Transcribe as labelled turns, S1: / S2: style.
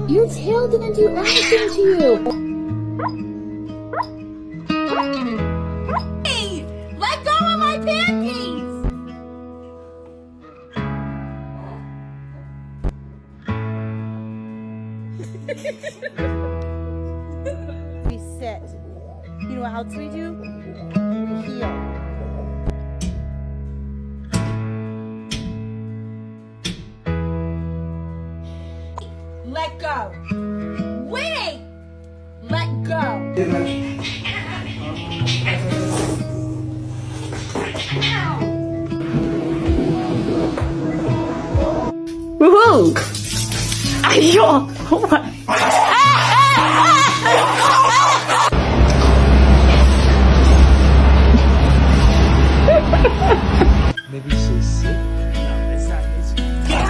S1: Your tail didn't do anything to you.
S2: Hey! Let go of my panties!
S3: We sit. You know what else we do? We heel.
S2: Let go. Wait! Let go.
S1: Woohoo! 哎呦，我。